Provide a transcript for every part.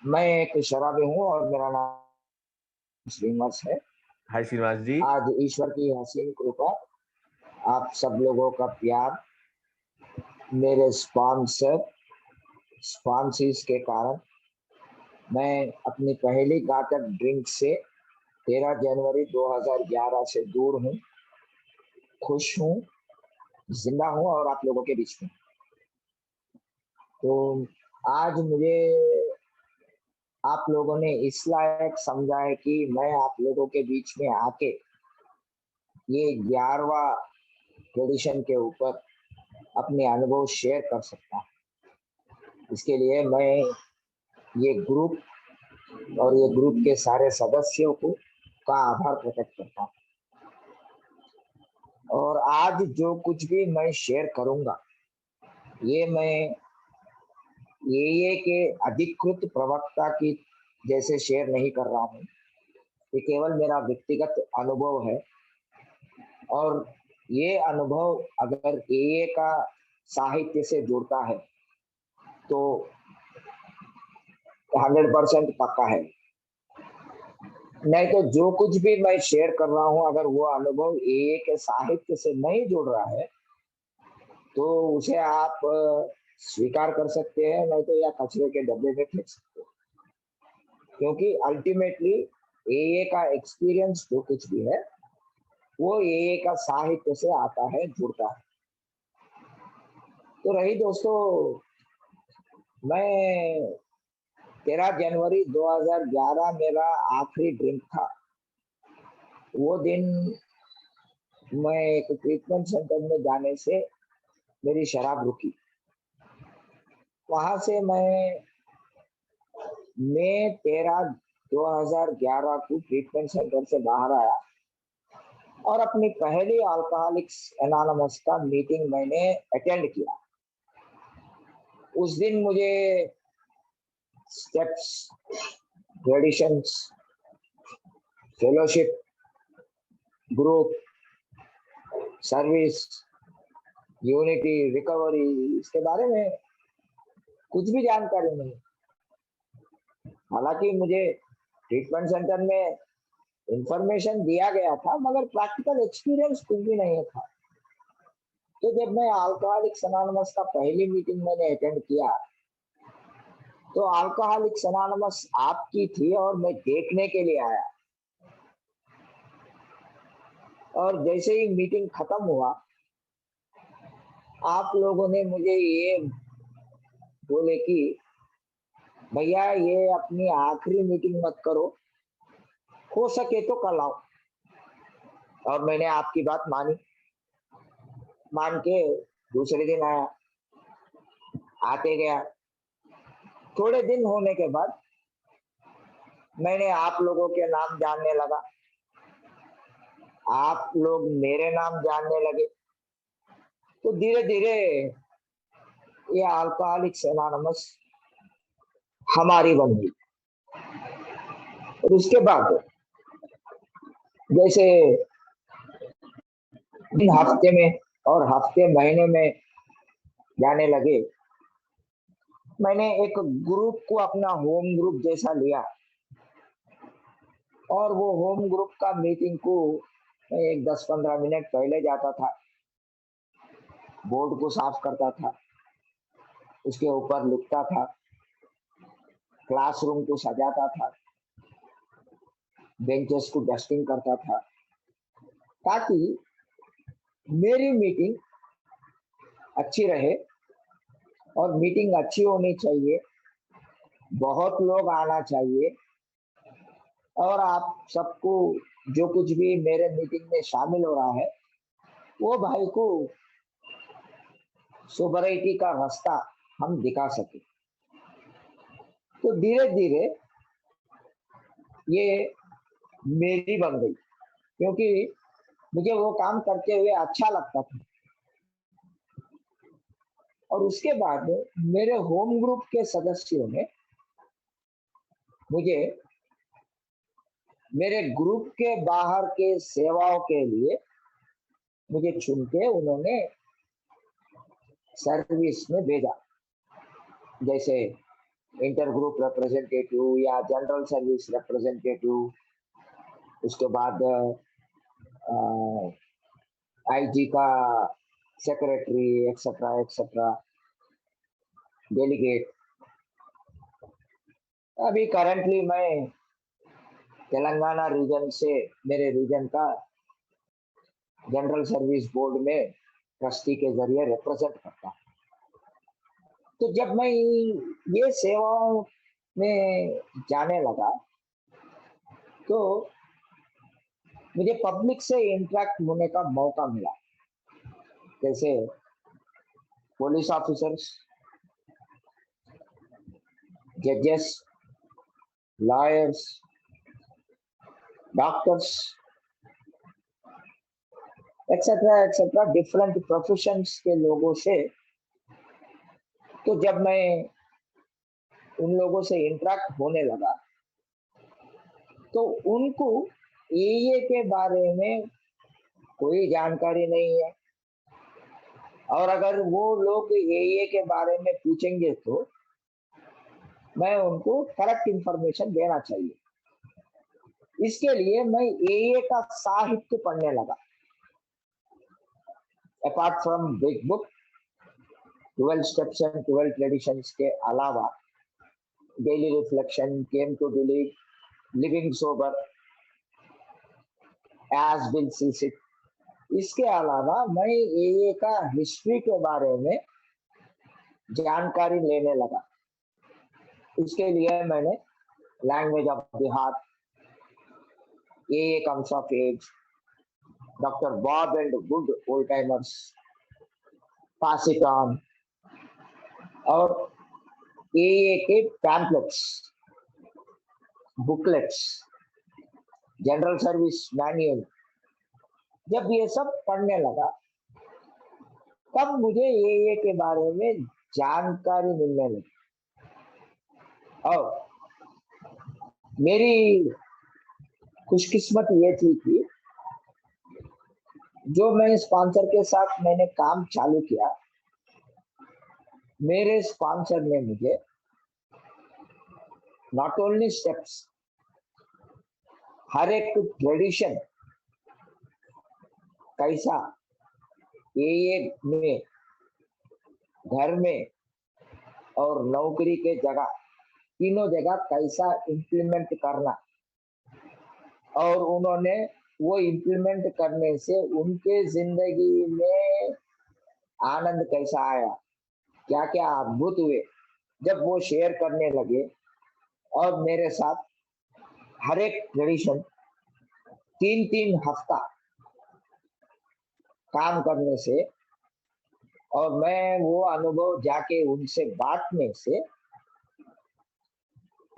मैं एक शराबी हूँ और मेरा नाम श्रीनिवास है। हाय श्रीनिवास जी। आज ईश्वर की असीम कृपा, आप सब लोगों का प्यार, मेरे स्पॉन्सीज के कारण मैं अपनी पहली घातक ड्रिंक से 13 जनवरी 2011 से दूर हूँ, खुश हूँ, जिंदा हूँ और आप लोगों के बीच में। तो आज मुझे आप लोगों ने इस लायक समझा है कि मैं आप लोगों के बीच में आके ये 11वां ट्रेडिशन के ऊपर अपने अनुभव शेयर कर सकता हूँ। इसके लिए मैं ये ग्रुप और ये ग्रुप के सारे सदस्यों को का आभार प्रकट करता हूँ। और आज जो कुछ भी मैं शेयर करूंगा, ये मैं ये के अधिकृत प्रवक्ता की जैसे शेयर नहीं कर रहा हूँ। ये केवल मेरा व्यक्तिगत अनुभव है और ये अनुभव अगर ए का साहित्य से जुड़ता है तो 100% पक्का है। नहीं तो जो कुछ भी मैं शेयर कर रहा हूं, अगर वो अनुभव ए के साहित्य से नहीं जुड़ रहा है तो उसे आप स्वीकार कर सकते हैं, नहीं तो या कचरे के डब्बे में फेंक सकते हैं। क्योंकि अल्टीमेटली ए का एक्सपीरियंस जो कुछ भी है वो ए का साहित्य से आता है, जुड़ता है। तो रही दोस्तों, मैं 13 जनवरी 2011 मेरा आखिरी ड्रिंक था। वो दिन मैं एक ट्रीटमेंट सेंटर में जाने से मेरी शराब रुकी। वहां से मैं मई 13 2011 को ट्रीटमेंट सेंटर से बाहर आया और अपनी पहली अल्कोहलिक्स एनोनिमस का मीटिंग मैंने अटेंड किया। उस दिन मुझे steps, traditions, fellowship, group, service, unity, recovery, इसके बारे में कुछ भी जानकारी नहीं। हालांकि मुझे ट्रीटमेंट सेंटर में इंफॉर्मेशन दिया गया था, मगर प्रैक्टिकल एक्सपीरियंस कुछ भी नहीं था। तो जब मैं अल्कोहलिक्स एनोनिमस का पहली मीटिंग मैंने अटेंड किया तो अल्कोहलिक्स एनोनिमस आपकी थी और मैं देखने के लिए आया। और जैसे ही मीटिंग खत्म हुआ, आप लोगों ने मुझे ये बोले कि भैया ये अपनी आखिरी मीटिंग मत करो, हो सके तो कल आओ। और मैंने आपकी बात मान के दूसरे दिन आया, आते गया। थोड़े दिन होने के बाद मैंने आप लोगों के नाम जानने लगा, आप लोग मेरे नाम जानने लगे। तो धीरे धीरे ये अल्कोहलिक्स एनोनिमस हमारी बन गई। और उसके बाद जैसे दिन हफ्ते में और हफ्ते महीने में जाने लगे, मैंने एक ग्रुप को अपना होम ग्रुप जैसा लिया और वो होम ग्रुप का मीटिंग को मैं एक 10-15 मिनट पहले जाता था, बोर्ड को साफ करता था, उसके ऊपर लिखता था, क्लासरूम को सजाता था, बेंचेस को डस्टिंग करता था, ताकि मेरी मीटिंग अच्छी रहे। और मीटिंग अच्छी होनी चाहिए, बहुत लोग आना चाहिए और आप सबको जो कुछ भी मेरे मीटिंग में शामिल हो रहा है वो भाई को सोबरिटी का रास्ता हम दिखा सके। तो धीरे धीरे ये मेरी बन गई, क्योंकि मुझे वो काम करते हुए अच्छा लगता था। और उसके बाद मेरे होम ग्रुप के सदस्यों ने मुझे मेरे ग्रुप के बाहर के सेवाओं के लिए मुझे चुन के उन्होंने सर्विस में भेजा। जैसे इंटर ग्रुप रिप्रेजेंटेटिव या जनरल सर्विस रिप्रेजेंटेटिव, उसके बाद आईजी का सेक्रेटरी, एक्सेट्रा एक्सेट्रा, डेलीगेट। अभी करंटली मैं तेलंगाना रीजन से, मेरे रीजन का जनरल सर्विस बोर्ड में ट्रस्टी के जरिए रिप्रेजेंट करता हूँ। तो जब मैं ये सेवाओं में जाने लगा तो मुझे पब्लिक से इंटरेक्ट होने का मौका मिला, जैसे पुलिस ऑफिसर्स, जजेस, lawyers, doctors, etcetera etcetera, different professions के लोगों से। तो जब मैं उन लोगों से इंटरेक्ट होने लगा तो उनको एए के बारे में कोई जानकारी नहीं है, और अगर वो लोग एए के बारे में पूछेंगे तो मैं उनको करेक्ट इंफॉर्मेशन देना चाहिए। इसके लिए मैं एए का साहित्य पढ़ने लगा। Apart from big book 12 steps and 12 traditions के अलावा daily reflection, came to believe, living sober, as Bill sees it, इसके अलावा मैं एए का हिस्ट्री के बारे में जानकारी लेने लगा। इसके लिए मैंने language of the heart, AA comes of age, doctor Bob and good old timers, pass it on, और एए के pamphlets, booklets, general service manual, जब ये सब पढ़ने लगा तब मुझे एए के बारे में जानकारी मिलने लगी। और मेरी खुशकिस्मत ये थी कि जो मैं स्पॉन्सर के साथ मैंने काम चालू किया, मेरे स्पॉन्सर ने मुझे नॉट ओनली स्टेप्स, हर एक ट्रेडिशन कैसा एए में, घर में और नौकरी के जगह, तीनों जगह कैसा इम्प्लीमेंट करना, और उन्होंने वो इम्प्लीमेंट करने से उनके जिंदगी में आनंद कैसा आया, क्या क्या अद्भुत हुए, जब वो शेयर करने लगे। और मेरे साथ हर एक ट्रेडिशन 3-3 हफ्ता काम करने से और मैं वो अनुभव जाके उनसे बांटने से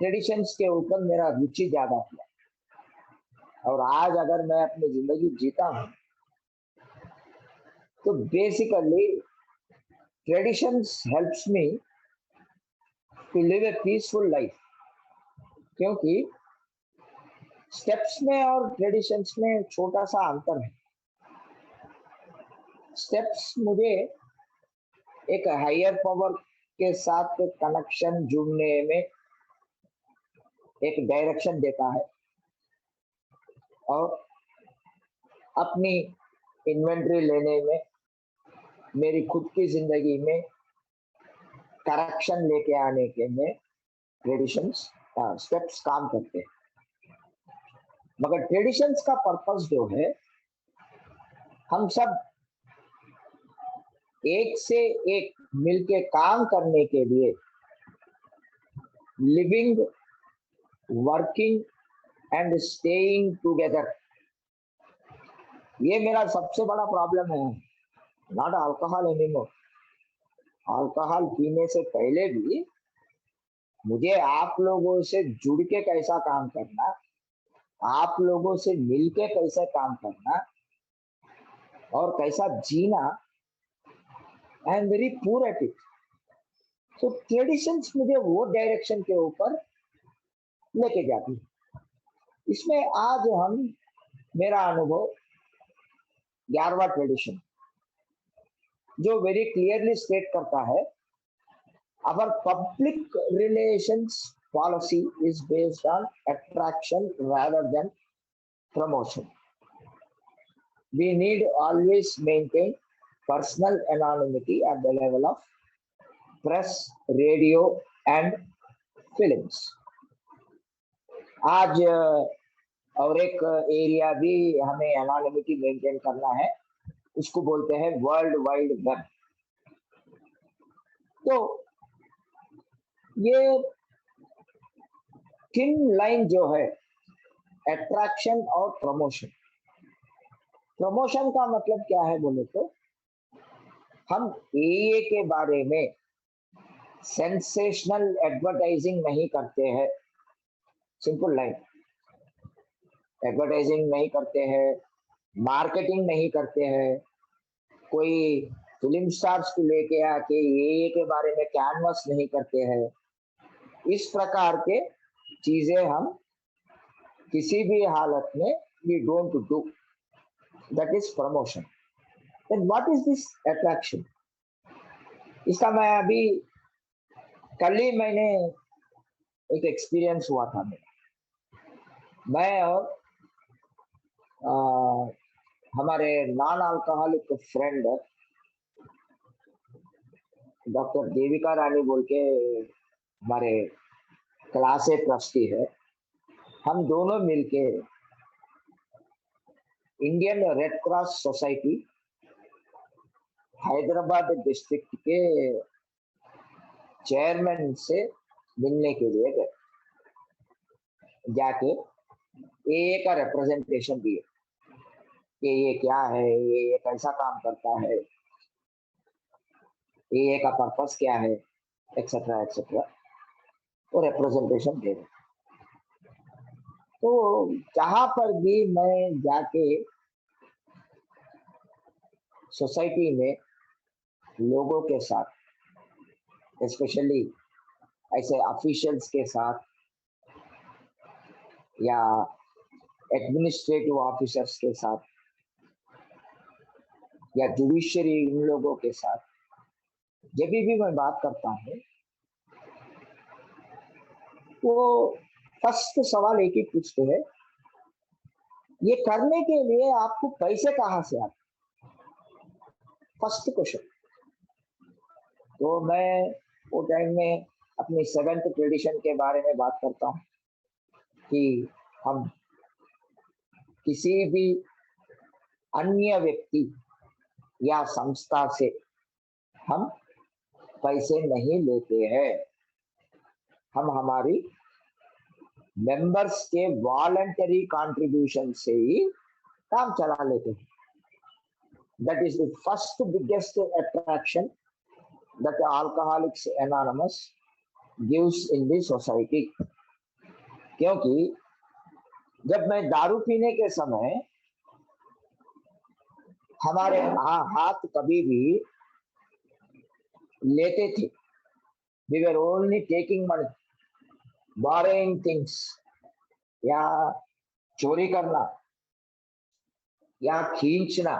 ट्रेडिशंस के ऊपर मेरा रुचि ज्यादा हुआ। और आज अगर मैं अपनी जिंदगी जीता हूँ तो basically traditions helps me to live a peaceful life, क्योंकि स्टेप्स में और ट्रेडिशंस में छोटा सा अंतर है। स्टेप्स मुझे एक हायर पावर के साथ कनेक्शन जुड़ने में एक डायरेक्शन देता है, और अपनी इन्वेंट्री लेने में, मेरी खुद की जिंदगी में करेक्शन लेके आने के में ट्रेडिशंस स्टेप्स काम करते हैं। मगर ट्रेडिशंस का पर्पस जो है, हम सब एक से एक मिलके काम करने के लिए, living, working and staying together, ये मेरा सबसे बड़ा प्रॉब्लम है। Not alcohol anymore. अल्कोहल पीने से पहले भी मुझे आप लोगों से जुड़ के कैसा काम करना, आप लोगों से मिलके कैसे काम करना और कैसा जीना, I am very poor at it. तो ट्रेडिशंस मुझे वो डायरेक्शन के ऊपर लेके जाती है। इसमें आज हम, मेरा अनुभव 11वां ट्रेडिशन जो वेरी क्लियरली स्टेट करता है Our public relations policy is based on attraction rather than promotion. We need always maintain personal anonymity at the level of press, radio and films. आज और एक एरिया भी हमें एनोनिमिटी मेंटेन करना है, उसको बोलते हैं वर्ल्ड वाइड वेब। तो ये थिन लाइन जो है अट्रैक्शन और प्रमोशन। प्रमोशन का मतलब क्या है बोले तो हम एए के बारे में सेंसेशनल एडवर्टाइजिंग नहीं करते हैं, सिंपल लाइन। एडवर्टाइजिंग नहीं करते हैं, मार्केटिंग नहीं करते हैं, कोई फिल्म स्टार्स को लेके आके एए के बारे में कैनवस नहीं करते हैं। इस प्रकार के चीजें हम किसी भी हालत में we don't do, that is promotion. Then what is this attraction? इसका मैं अभी कल ही मैंने एक एक्सपीरियंस हुआ था मेरा। मैं और हमारे non alcoholic friend doctor Devika Rani बोल के हमारे क्लास ए ट्रस्टी है, हम दोनों मिलके Indian red cross society Hyderabad district के चेयरमैन से मिलने के लिए गए। जाके एए का रिप्रेजेंटेशन दिए कि ये क्या है, ये कैसा काम करता है, एए का पर्पस क्या है, एक्सेट्रा एक्सेट्रा, वो रिप्रेजेंटेशन दे रहे। तो जहां पर भी मैं जाके सोसाइटी में लोगों के साथ, स्पेशली ऐसे ऑफिशियल्स के साथ या एडमिनिस्ट्रेटिव ऑफिसर्स के साथ या जुडिशरी इन लोगों के साथ जब भी मैं बात करता हूँ, वो फर्स्ट सवाल एक ही पूछते हैं, ये करने के लिए आपको पैसे कहाँ से आते? First question. तो मैं वो टाइम में अपनी 7th ट्रेडिशन के बारे में बात करता हूँ कि हम किसी भी अन्य व्यक्ति या संस्था से हम पैसे नहीं लेते हैं, हम हमारी मेंबर्स के वॉलंटरी कंट्रीब्यूशन से ही काम चला लेते हैं। That is the first biggest attraction that Alcoholics Anonymous gives in the society. क्योंकि जब मैं दारू पीने के समय हमारे हाथ कभी भी लेते थे, we were only taking money, borrowing things, या चोरी करना या खींचना,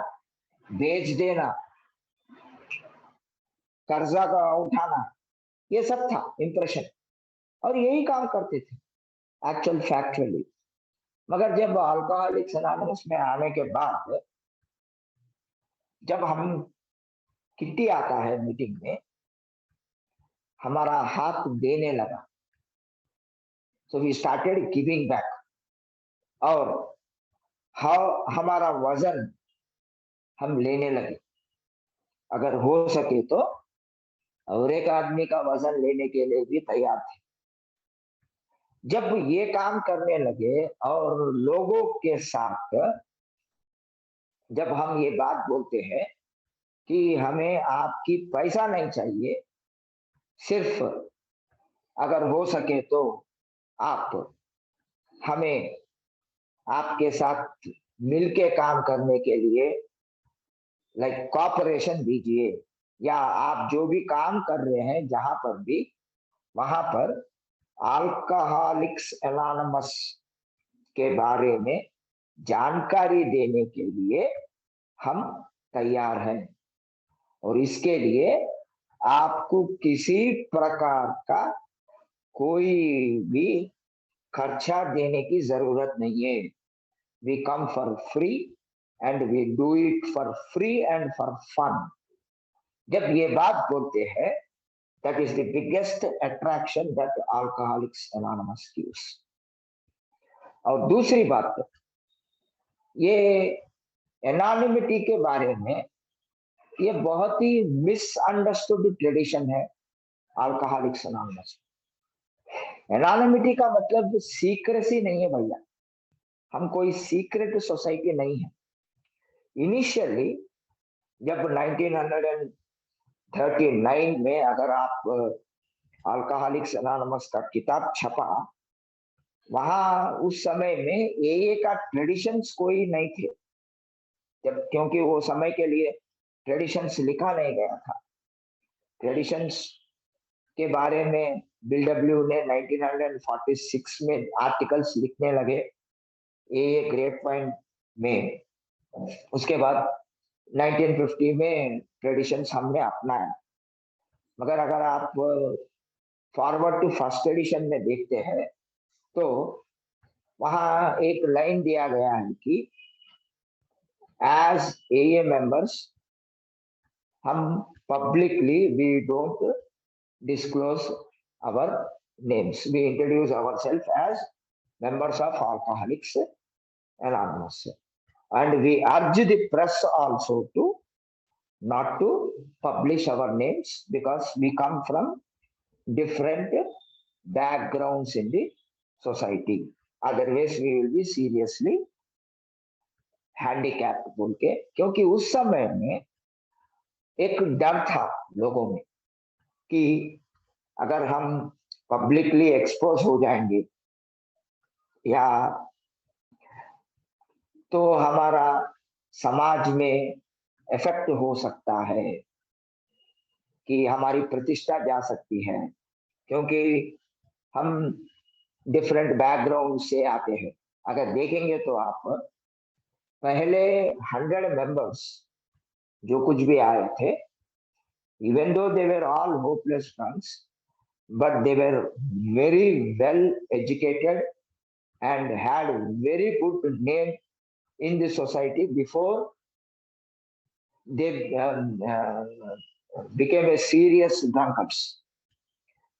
बेच देना, कर्जा का उठाना, ये सब था इंप्रेशन, और यही काम करते थे एक्चुअल फैक्चुअली। मगर जब अल्कोहलिक्स एनोनिमस में आने के बाद जब हम किट्टी आता है मीटिंग में, हमारा हाथ देने लगा, so we started giving back, और हमारा वजन हम लेने लगे। अगर हो सके तो और एक आदमी का वजन लेने के लिए भी तैयार थे। जब ये काम करने लगे और लोगों के साथ जब हम ये बात बोलते हैं कि हमें आपकी पैसा नहीं चाहिए, सिर्फ अगर हो सके तो आप हमें आपके साथ मिलके काम करने के लिए लाइक कॉपरेशन दीजिए, या आप जो भी काम कर रहे हैं जहां पर भी, वहां पर अल्कोहलिक्स एनोनिमस के बारे में जानकारी देने के लिए हम तैयार हैं। और इसके लिए आपको किसी प्रकार का कोई भी खर्चा देने की जरूरत नहीं है। We come for free and we do it for free and for fun. जब ये बात बोलते हैं, that is the biggest attraction that Alcoholics Anonymous gives. और दूसरी बात, ये एनोनिमिटी के बारे में ये बहुत ही मिसअंडरस्टूड ट्रेडिशन है अल्कोहलिक्स एनोनिमस। एनोनिमिटी का मतलब सीक्रेसी नहीं है भैया, हम कोई सीक्रेट सोसाइटी नहीं है। इनिशियली जब 1939 में अगर आप अल्कोहलिक्स एनोनिमस का किताब छपा, वहां उस समय में एए का ट्रेडिशंस कोई नहीं थे, जब क्योंकि वो समय के लिए ट्रेडिशंस लिखा नहीं गया था। ट्रेडिशंस के बारे में बिल डब्ल्यू ने 1946 में आर्टिकल्स लिखने लगे एए ग्रेट पॉइंट में। उसके बाद 1950 में ट्रेडिशंस हमने अपनाया। मगर अगर आप फॉरवर्ड टू फर्स्ट एडिशन में देखते हैं तो वहां एक लाइन दिया गया है कि एज एए मेंबर्स हम publicly we don't disclose our names. We introduce ourselves as members of Alcoholics Anonymous. And we urge the press also to not to publish our names because we come from different backgrounds in the society. Otherwise, we will be seriously handicapped बोल के, क्योंकि उस समय में एक डर था लोगों में कि अगर हम पब्लिकली एक्सपोज हो जाएंगे या तो हमारा समाज में इफेक्ट हो सकता है, कि हमारी प्रतिष्ठा जा सकती है, क्योंकि हम डिफरेंट बैकग्राउंड से आते हैं। अगर देखेंगे तो आप पहले 100 मेंबर्स जो कुछ भी आए थे, even though they were all hopeless drunks, but they were very well educated and had very good name in the society before they became a serious drunkards.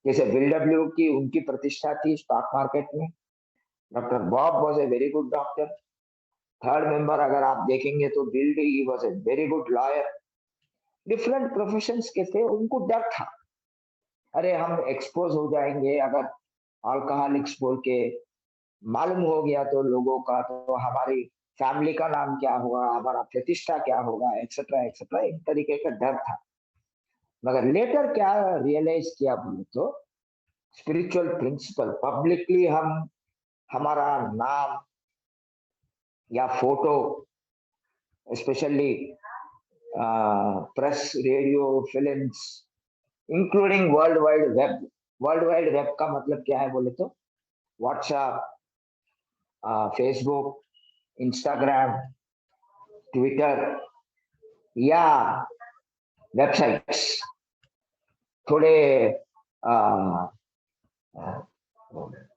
जैसे बिल डब्ल्यू की उनकी प्रतिष्ठा थी स्टॉक मार्केट में। Doctor Bob was a very good doctor. Third member अगर आप देखेंगे तो Bill de was a very good lawyer. Different professions के थे, उनको डर था अरे हम एक्सपोज हो जाएंगे, अगर अल्कोहलिक्स बोल के मालूम हो गया तो लोगों का, तो हमारी फैमिली का नाम क्या होगा, हमारा प्रतिष्ठा क्या होगा, एक्सेट्रा एक्सेट्रा, एक तरीके का डर था। मगर लेटर क्या रियलाइज किया बोले तो स्पिरिचुअल प्रिंसिपल, पब्लिकली हम हमारा नाम या photo, specially press, radio, films, including world wide web. World wide web का मतलब क्या है बोले तो व्हाट्सएप, फेसबुक, इंस्टाग्राम, ट्विटर या वेबसाइट्स, थोड़े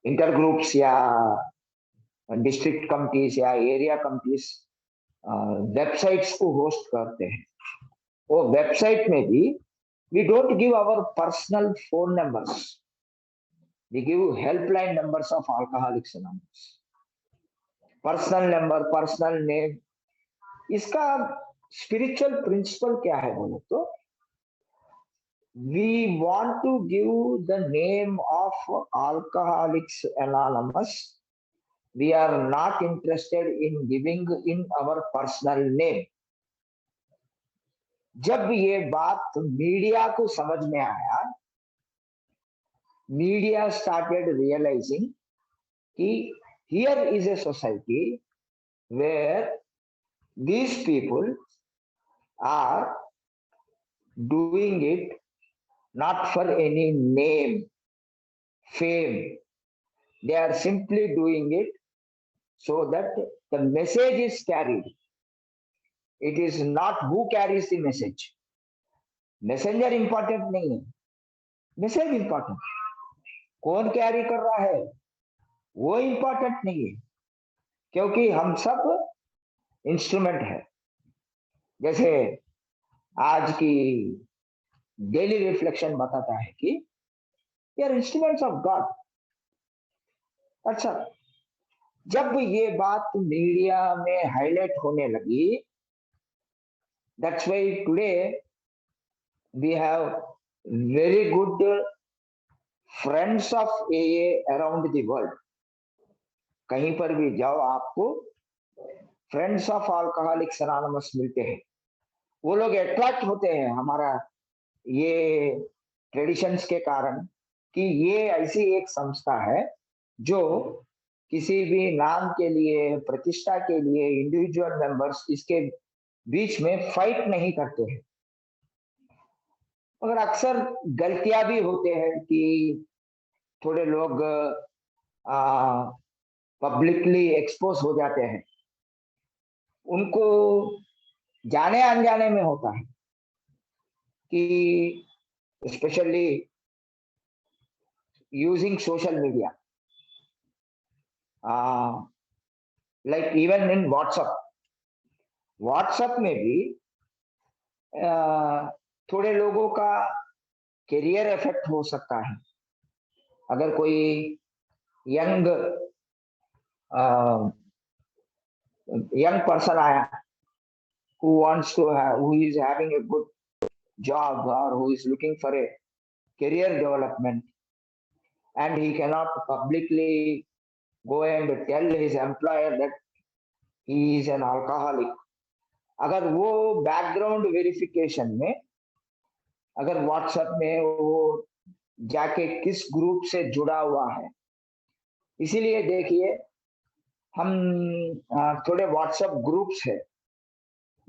इंटर ग्रुप्स या डिस्ट्रिक्ट कमिटीज या एरिया कमिटीज वेबसाइट्स को होस्ट करते हैं। वो वेबसाइट में भी we don't give our personal phone numbers, we give helpline numbers of Alcoholics Anonymous. Personal number, personal name. इसका स्पिरिचुअल प्रिंसिपल क्या है बोले तो we want to give the name of Alcoholics Anonymous. We are not interested in giving in our personal name. जब ये बात media को समझ में आया, मीडिया स्टार्टेड रियलाइजिंग कि here is a society where these people are doing it not for any name, fame. They are simply doing it so that the message is carried. It is not who carries the message, messenger important नहीं है, message important, कौन carry कर रहा है वो important नहीं है, क्योंकि हम सब इंस्ट्रूमेंट है। जैसे आज की डेली रिफ्लेक्शन बताता है कि we are instruments of God. अच्छा, जब ये बात मीडिया में हाईलाइट होने लगी, that's why today we have very good friends of AA around the world. कहीं पर भी जाओ आपको फ्रेंड्स ऑफ अल्कोहलिक्स एनोनिमस मिलते हैं। वो लोग अट्रैक्ट होते हैं हमारा ये ट्रेडिशंस के कारण कि ये ऐसी एक संस्था है जो किसी भी नाम के लिए, प्रतिष्ठा के लिए इंडिविजुअल मेंबर्स इसके बीच में फाइट नहीं करते हैं। मगर अक्सर गलतियां भी होते हैं कि थोड़े लोग पब्लिकली एक्सपोज हो जाते हैं। उनको जाने अनजाने में होता है कि specially using social media, like even in WhatsApp में भी थोड़े लोगों का करियर इफेक्ट हो सकता है। अगर कोई यंग पर्सन आया who is having a good job or who is looking for a career development, and he cannot publicly go and tell his employer that he is an alcoholic। अगर वो background verification में, अगर WhatsApp में वो जाके किस group से जुड़ा हुआ है, इसीलिए देखिए हम थोड़े व्हाट्सएप ग्रुप्स है,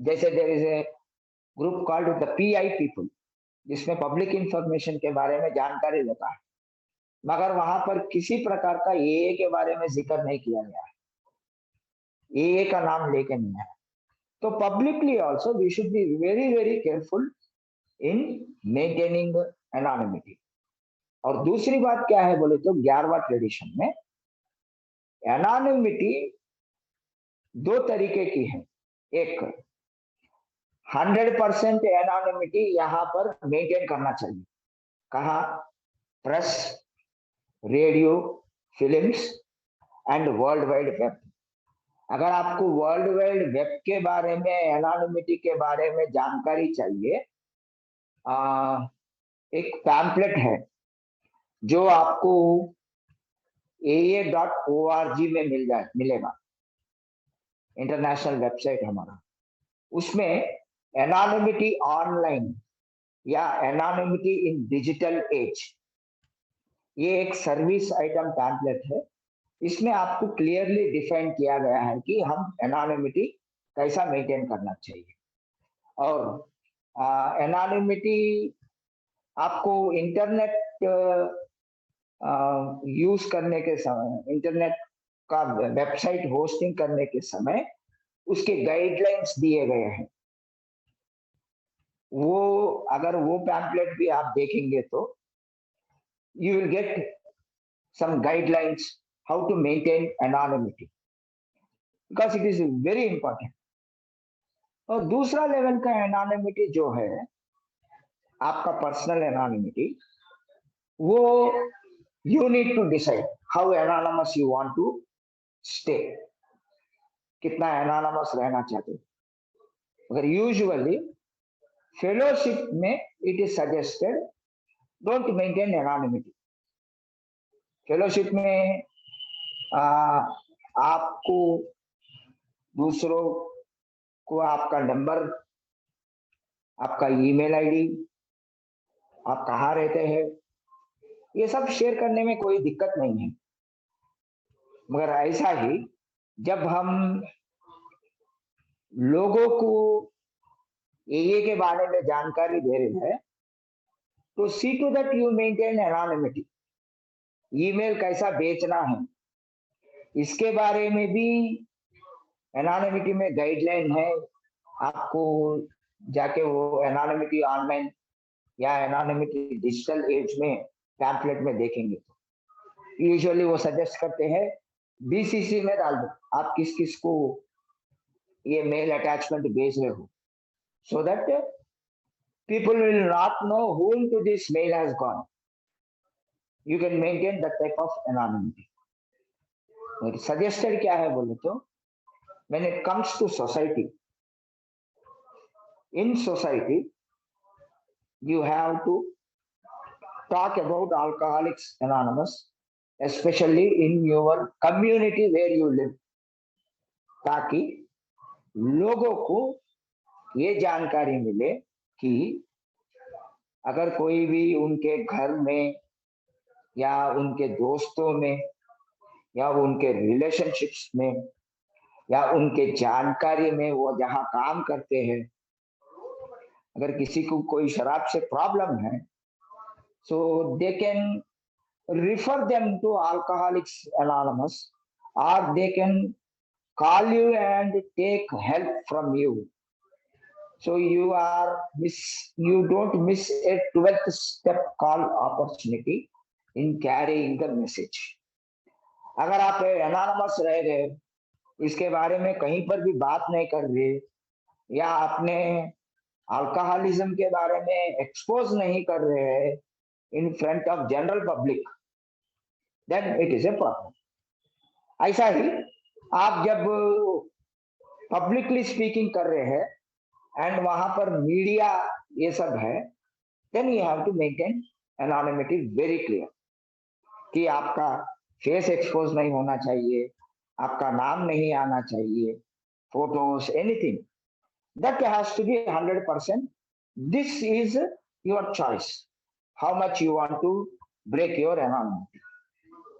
जैसे there is a group called the PI people, जिसमें पब्लिक इंफॉर्मेशन के बारे में जानकारी देता है, मगर वहां पर किसी प्रकार का एए के बारे में जिक्र नहीं किया गया है, एए का नाम लेके नहीं है। तो publicly also we should be very very careful in maintaining anonymity. और दूसरी बात क्या है बोले तो 11वां ट्रेडिशन में एनोनिमिटी दो तरीके की है। एक 100% एनोनिमिटी यहाँ पर मेंटेन करना चाहिए। कहा? Press, radio, films and world wide web. अगर आपको वर्ल्ड वाइड वेब के बारे में, एनोनिमिटी के बारे में जानकारी चाहिए, एक पैम्पलेट है जो आपको aa.org में मिलेगा, इंटरनेशनल वेबसाइट हमारा। उसमें एनोनिमिटी ऑनलाइन या एनोनिमिटी इन डिजिटल एज, ये एक सर्विस आइटम पैम्पलेट है। इसमें आपको क्लियरली डिफाइन किया गया है कि हम एनोनिमिटी कैसा मेंटेन करना चाहिए। और एनोनिमिटी आपको इंटरनेट यूज करने के समय, इंटरनेट का वेबसाइट होस्टिंग करने के समय उसके गाइडलाइंस दिए गए हैं। वो अगर वो पैम्पलेट भी आप देखेंगे तो you will get some guidelines how to maintain anonymity, because it is very important. और दूसरा लेवल का एनोनिमिटी जो है आपका पर्सनल एनोनिमिटी, वो you need to decide how anonymous you want to stay, कितना एनोनिमस रहना चाहते हो। अगर यूजुअली फेलोशिप में it is suggested don't maintain anonymity. Fellowship में आपको दूसरों को आपका नंबर, आपका ईमेल आईडी, आप कहाँ रहते हैं, ये सब शेयर करने में कोई दिक्कत नहीं है। मगर ऐसा ही जब हम लोगों को एए के बारे में जानकारी दे रहे हैं तो see to that you maintain anonymity. Email कैसा बेचना है इसके बारे में भी एनोनिमिटी में गाइडलाइन है। आपको जाके वो एनोनिमिटी ऑनलाइन या एनोनिमिटी डिजिटल एज में पैम्फलेट में देखेंगे तो यूजुअली वो सजेस्ट करते हैं बीसीसी में डाल दो, आप किस किस को ये मेल अटैचमेंट भेज रहे हो, so that people will not know whom to this mail has gone. You can maintain that type of anonymity. Suggested क्या है बोले तो, when it comes to society, in society you have to talk about Alcoholics Anonymous, especially in your community where you live, ताकि लोगों को ये जानकारी मिले कि अगर कोई भी उनके घर में या उनके दोस्तों में या उनके रिलेशनशिप्स में या उनके जानकारी में वो जहाँ काम करते हैं, अगर किसी को कोई शराब से प्रॉब्लम है, so they can refer them to Alcoholics Anonymous, or they can call you and take help from you. So you don't miss a 12th step call opportunity in carrying the message. अगर आप एनानमस रह गए, इसके बारे में कहीं पर भी बात नहीं कर रहे या अपने अल्कोहलिज्म के बारे में एक्सपोज नहीं कर रहे हैं in front of general public, then it is a problem. ऐसा ही आप जब पब्लिकली स्पीकिंग कर रहे हैं एंड वहां पर मीडिया ये सब है, then you have to maintain anonymity very clear कि आपका फेस एक्सपोज नहीं होना चाहिए, आपका नाम नहीं आना चाहिए, photos, anything, that has to be 100%। This is your choice how much you want to break your anonymity.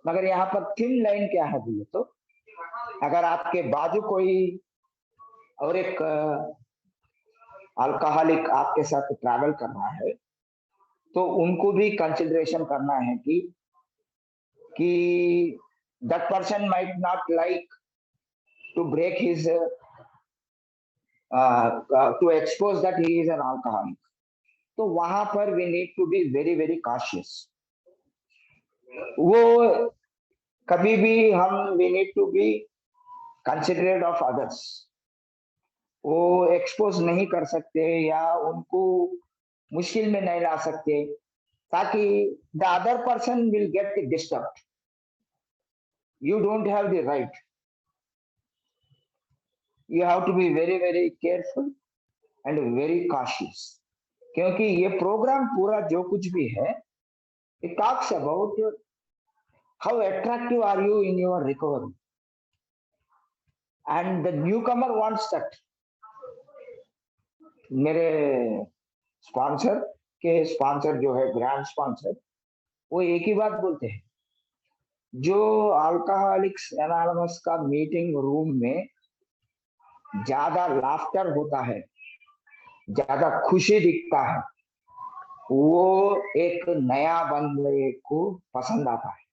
मगर यहाँ पर थिन लाइन क्या है बोले तो, अगर आपके बाजू कोई और एक अल्कोहलिक आपके साथ ट्रैवल कर रहा है, तो उनको भी कंसिडरेशन करना है कि that person might not like to break his to expose that he is an alcoholic. तो वहां पर we need to be very very cautious. वो कभी भी हम we need to be considerate of others. वो एक्सपोज नहीं कर सकते या उनको मुश्किल में नहीं ला सकते, ताकि the other person will get disturbed. You don't have the right. You have to be very very careful and very cautious, क्योंकि ये प्रोग्राम पूरा जो कुछ भी है, it talks about how attractive are you in your recovery, and the newcomer wants that. मेरे sponsor के sponsor जो है ग्रैंड स्पॉन्सर, वो एक ही बात बोलते हैं, जो अल्कोहलिक्स एनोनिमस का मीटिंग रूम में ज्यादा लाफ्टर होता है, ज्यादा खुशी दिखता है, वो एक नया बंदे को पसंद आता है।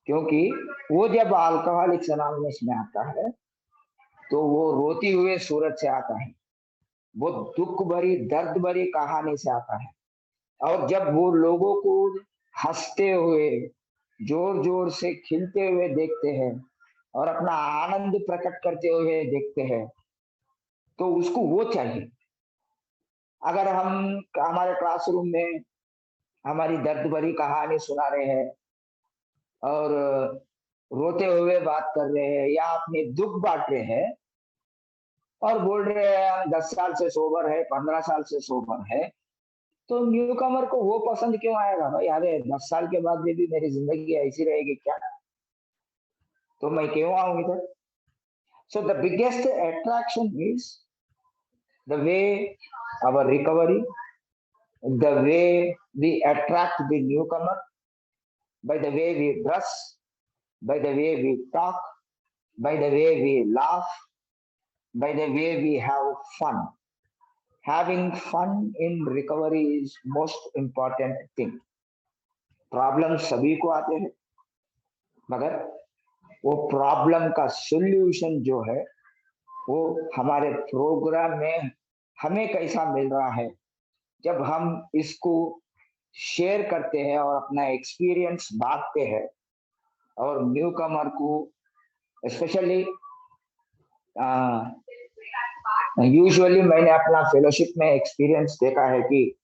क्योंकि वो जब अल्कोहलिक्स एनोनिमस में आता है तो वो रोती हुए सूरत से आता है, वो दुख भरी दर्द भरी कहानी से आता है, और जब वो लोगों को हंसते हुए जोर जोर से खिलते हुए देखते हैं और अपना आनंद प्रकट करते हुए देखते हैं, तो उसको वो चाहिए। अगर हम हमारे क्लासरूम में हमारी दर्द भरी कहानी सुना रहे हैं और रोते हुए बात कर रहे हैं या अपने दुख बांट रहे हैं और बोल रहे हैं 10 साल से सोबर है, 15 साल से सोबर है, तो न्यू कमर को वो पसंद क्यों आएगा भाई? अरे 10 साल के बाद भी मेरी जिंदगी ऐसी रहेगी क्या, तो मैं क्यों आऊं इधर? So the biggest attraction is the way our recovery, the way we attract the newcomer, by the way we dress, by the way we talk, by the way we laugh, by the way we have fun. Having fun in recovery is most important thing. Problem सभी को आते हैं, मगर वो problem का solution जो है वो हमारे प्रोग्राम में हमें कैसा मिल रहा है, जब हम इसको शेयर करते हैं और अपना एक्सपीरियंस बांटते हैं, और न्यू कमर को स्पेशली, यूजुअली मैंने अपना फेलोशिप में एक्सपीरियंस देखा है कि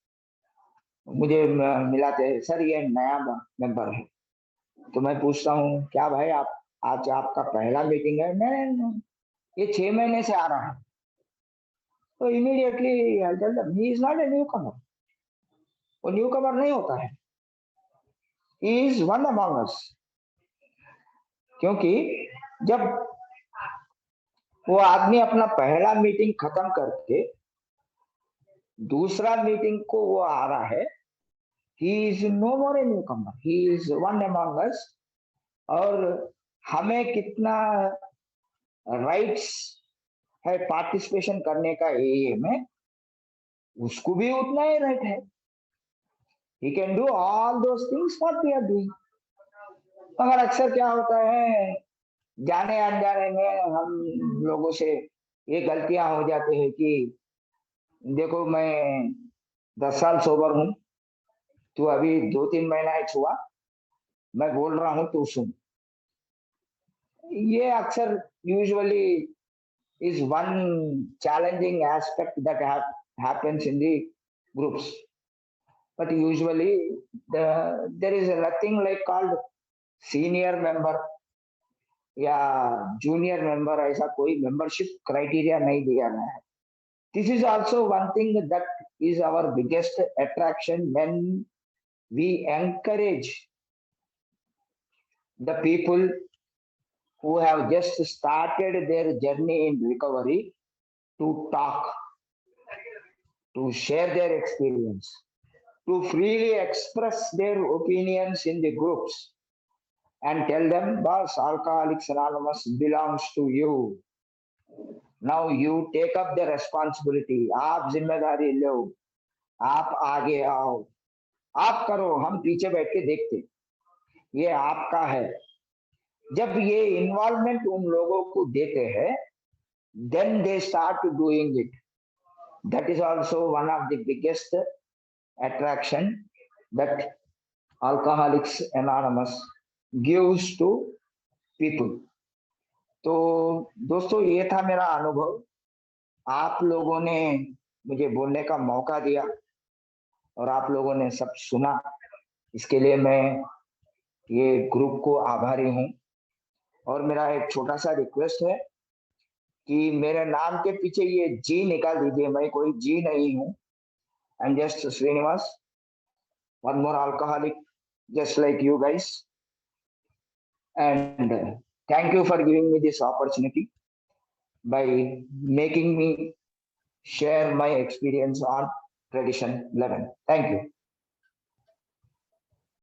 मुझे मिला थे, सर ये नया मेंबर है, तो मैं पूछता हूँ क्या भाई आप आज आपका पहला मीटिंग है? नहीं, ये 6 महीने से आ रहा है। तो immediately he is not a newcomer, वो न्यू कमर नहीं होता है, he is one among us. क्योंकि जब वो आदमी अपना पहला मीटिंग खत्म करके दूसरा मीटिंग को वो आ रहा है, he is no more a newcomer, he is one among us. और हमें कितना राइट्स है पार्टिसिपेशन करने का एए में, उसको भी उतना ही राइट है। He can do all those things what we are doing. मगर अक्सर क्या होता है, जाने अनजाने में हम लोगों से ये गलतियां हो जाती है कि देखो मैं 10 साल सोबर हूँ, तू अभी 2-3 महीना ही छुआ, मैं बोल रहा हूँ तू सुन। ये अक्सर usually is one challenging aspect that happens in the groups. But usually there is nothing like called senior member या junior member, ऐसा कोई membership criteria नहीं दिया गया है. This is also one thing that is our biggest attraction when we encourage the people who have just started their journey in recovery to talk, to share their experience, to freely express their opinions in the groups and tell them, boss, Alcoholics Anonymous belongs to you. Now you take up the responsibility. आप जिम्मेदारी लो, आप आगे आओ, आप करो, हम पीछे बैठ के देखते, ये आपका है। जब ये इन्वॉल्वमेंट उन लोगों को देते हैं, then they start doing it. That is also one of the biggest attraction that Alcoholics Anonymous gives to people. तो दोस्तों ये था मेरा अनुभव, आप लोगों ने मुझे बोलने का मौका दिया और आप लोगों ने सब सुना, इसके लिए मैं ये ग्रुप को आभारी हूँ। और मेरा एक छोटा सा रिक्वेस्ट है कि मेरे नाम के पीछे ये जी निकाल दीजिए, मैं कोई जी नहीं हूँ, I am just Srinivas, one more alcoholic just like you guys. And thank you for giving me this opportunity by making me share my experience on Tradition 11. Thank you.